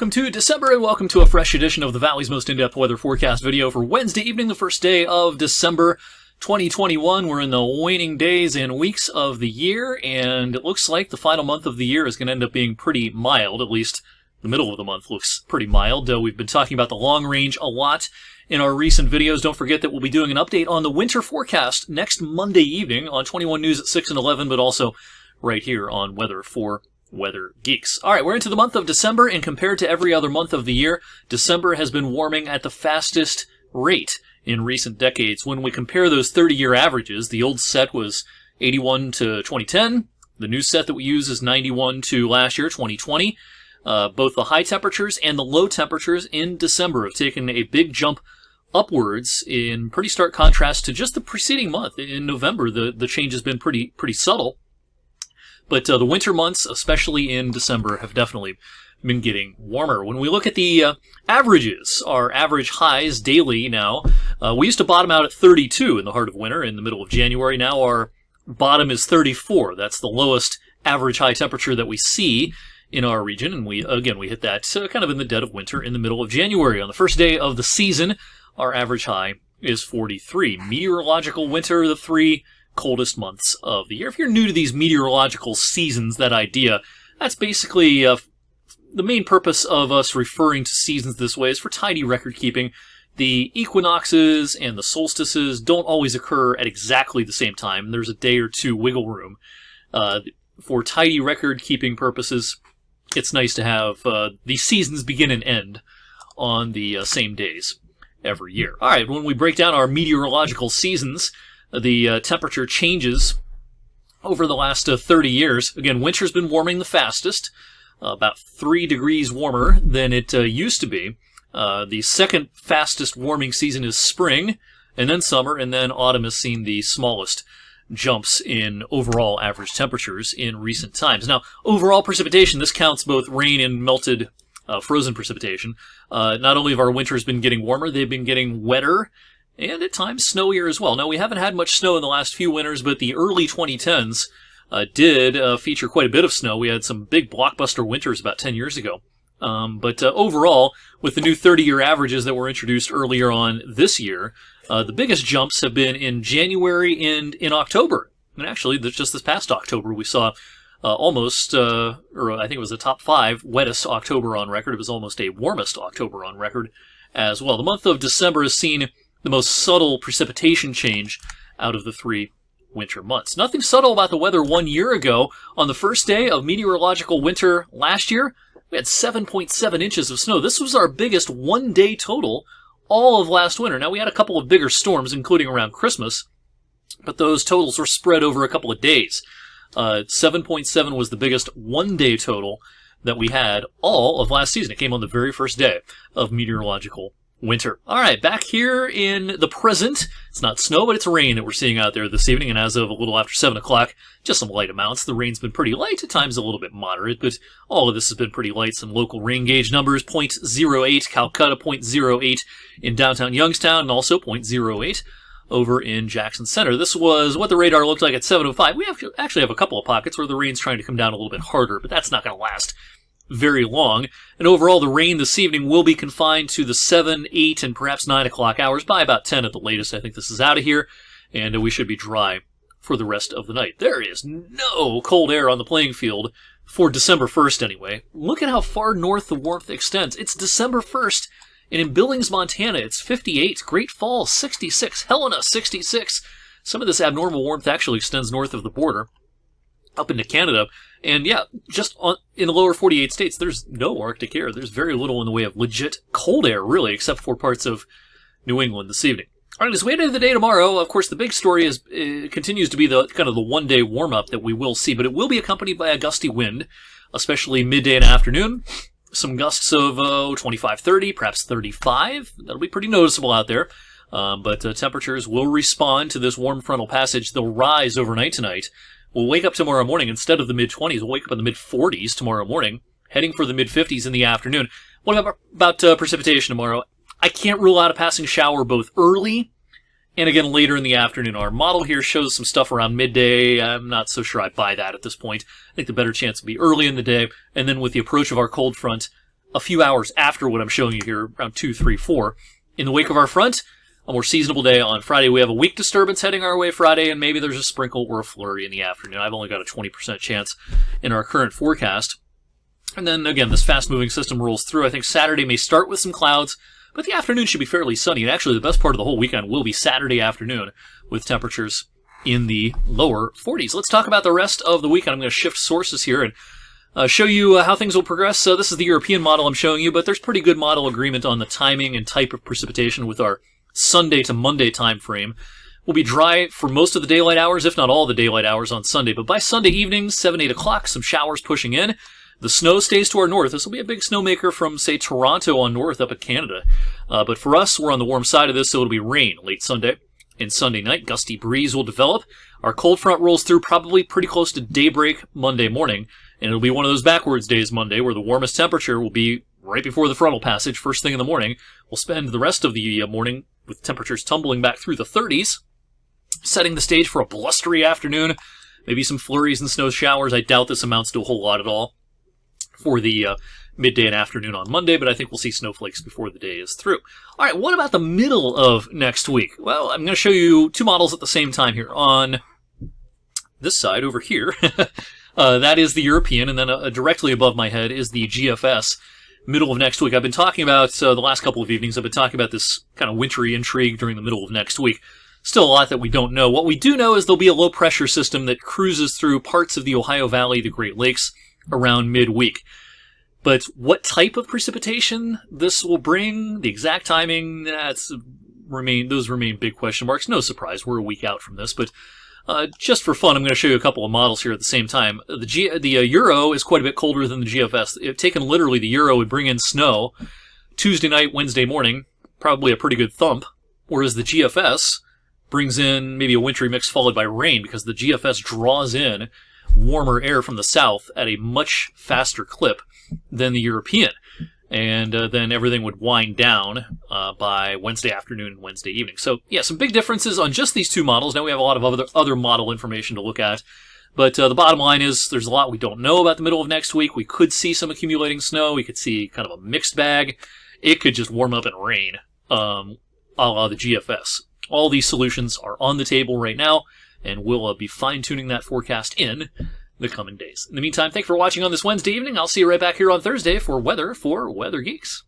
welcome to December, and welcome to a fresh edition of the Valley's most in-depth weather forecast video for Wednesday evening, the first day of December 2021. We're in the waning days and weeks of the year, and it looks like the final month of the year is going to end up being pretty mild. At least the middle of the month looks pretty mild. We've been talking about the long range a lot in our recent videos. Don't forget that we'll be doing an update on the winter forecast next Monday evening on 21 News at 6 and 11, but also right here on Weather for Weather Geeks. All right, we're into the month of December, and compared to every other month of the year, December has been warming at the fastest rate in recent decades. When we compare those 30-year averages, the old set was 81 to 2010. The new set that we use is 91 to last year, 2020. Both the high temperatures and the low temperatures in December have taken a big jump upwards in pretty stark contrast to just the preceding month. In November, the change has been pretty subtle. But the winter months, especially in December, have definitely been getting warmer. When we look at the averages, our average highs daily now, we used to bottom out at 32 in the heart of winter in the middle of January. Now our bottom is 34. That's the lowest average high temperature that we see in our region. And we hit that kind of in the dead of winter in the middle of January. On the first day of the season, our average high is 43. Meteorological winter, the three coldest months of the year. If you're new to these meteorological seasons, that idea, that's basically the main purpose of us referring to seasons this way is for tidy record keeping. The equinoxes and the solstices don't always occur at exactly the same time. There's a day or two wiggle room. For tidy record keeping purposes, it's nice to have the seasons begin and end on the same days every year. All right, when we break down our meteorological seasons, the temperature changes over the last 30 years. Again, winter's been warming the fastest, about 3 degrees warmer than it used to be. The second fastest warming season is spring, and then summer, and then autumn has seen the smallest jumps in overall average temperatures in recent times. Now, overall precipitation, this counts both rain and melted frozen precipitation. Not only have our winters been getting warmer, they've been getting wetter, and at times snowier as well. Now, we haven't had much snow in the last few winters, but the early 2010s did feature quite a bit of snow. We had some big blockbuster winters about 10 years ago. But overall, with the new 30-year averages that were introduced earlier on this year, the biggest jumps have been in January and in October. And actually, just this past October, we saw almost, or I think it was the top 5 wettest October on record. It was almost a warmest October on record as well. The month of December has seen the most subtle precipitation change out of the 3 winter months. Nothing subtle about the weather 1 year ago. On the first day of meteorological winter last year, we had 7.7 inches of snow. This was our biggest one-day total all of last winter. Now, we had a couple of bigger storms, including around Christmas, but those totals were spread over a couple of days. 7.7 was the biggest one-day total that we had all of last season. It came on the very first day of meteorological winter. All right, back here in the present, it's not snow, but it's rain that we're seeing out there this evening, and as of a little after 7 o'clock, just some light amounts. The rain's been pretty light, at times a little bit moderate, but all of this has been pretty light. Some local rain gauge numbers, 0.08, Calcutta 0.08 in downtown Youngstown, and also 0.08 over in Jackson Center. This was what the radar looked like at 7:05. We actually have a couple of pockets where the rain's trying to come down a little bit harder, but that's not going to last very long. And overall, the rain this evening will be confined to the 7, 8, and perhaps 9 o'clock hours. By about 10 at the latest, I think this is out of here, and we should be dry for the rest of the night. There is no cold air on the playing field for December 1st anyway. Look at how far north the warmth extends. It's December 1st, and in Billings, Montana, it's 58. Great Falls, 66. Helena, 66. Some of this abnormal warmth actually extends north of the border, up into Canada. And yeah, just in the lower 48 states, there's no Arctic air. There's very little in the way of legit cold air, really, except for parts of New England this evening. All right, as we head into the day tomorrow, of course, the big story is continues to be the kind of the one-day warm-up that we will see, but it will be accompanied by a gusty wind, especially midday and afternoon. Some gusts of 25, 30, perhaps 35. That'll be pretty noticeable out there. But temperatures will respond to this warm frontal passage. They'll rise overnight tonight. We'll wake up tomorrow morning, instead of the mid-20s, we'll wake up in the mid-40s tomorrow morning, heading for the mid-50s in the afternoon. What about precipitation tomorrow? I can't rule out a passing shower both early and again later in the afternoon. Our model here shows some stuff around midday. I'm not so sure I buy that at this point. I think the better chance will be early in the day, and then with the approach of our cold front, a few hours after what I'm showing you here, around 2, 3, 4. In the wake of our front, a more seasonable day on Friday. We have a weak disturbance heading our way Friday, and maybe there's a sprinkle or a flurry in the afternoon. I've only got a 20% chance in our current forecast. And then, again, this fast-moving system rolls through. I think Saturday may start with some clouds, but the afternoon should be fairly sunny. And actually, the best part of the whole weekend will be Saturday afternoon with temperatures in the lower 40s. Let's talk about the rest of the weekend. I'm going to shift sources here and show you how things will progress. So this is the European model I'm showing you, but there's pretty good model agreement on the timing and type of precipitation with our Sunday to Monday time frame. Will be dry for most of the daylight hours, if not all the daylight hours on Sunday. But by Sunday evening, 7, 8 o'clock, some showers pushing in. The snow stays to our north. This will be a big snowmaker from, say, Toronto on north up at Canada. But for us, we're on the warm side of this, so it'll be rain late Sunday and Sunday night. Gusty breeze will develop. Our cold front rolls through probably pretty close to daybreak Monday morning. And it'll be one of those backwards days Monday where the warmest temperature will be right before the frontal passage, first thing in the morning. We'll spend the rest of the morning with temperatures tumbling back through the 30s, setting the stage for a blustery afternoon. Maybe some flurries and snow showers. I doubt this amounts to a whole lot at all for the midday and afternoon on Monday, but I think we'll see snowflakes before the day is through. All right, what about the middle of next week? Well, I'm going to show you two models at the same time here. On this side over here, that is the European, and then directly above my head is the GFS. Middle of next week. I've been talking about, the last couple of evenings, I've been talking about this kind of wintry intrigue during the middle of next week. Still a lot that we don't know. What we do know is there'll be a low-pressure system that cruises through parts of the Ohio Valley, the Great Lakes, around midweek. But what type of precipitation this will bring, the exact timing, those remain big question marks. No surprise, we're a week out from this, but just for fun, I'm going to show you a couple of models here at the same time. The Euro is quite a bit colder than the GFS. If taken literally, the Euro would bring in snow Tuesday night, Wednesday morning, probably a pretty good thump, whereas the GFS brings in maybe a wintry mix followed by rain because the GFS draws in warmer air from the south at a much faster clip than the European. And then everything would wind down by Wednesday afternoon and Wednesday evening. So, yeah, some big differences on just these two models. Now we have a lot of other model information to look at. But the bottom line is there's a lot we don't know about the middle of next week. We could see some accumulating snow. We could see kind of a mixed bag. It could just warm up and rain, a la the GFS. All these solutions are on the table right now, and we'll be fine-tuning that forecast in the coming days. In the meantime, thanks for watching on this Wednesday evening. I'll see you right back here on Thursday for Weather Geeks.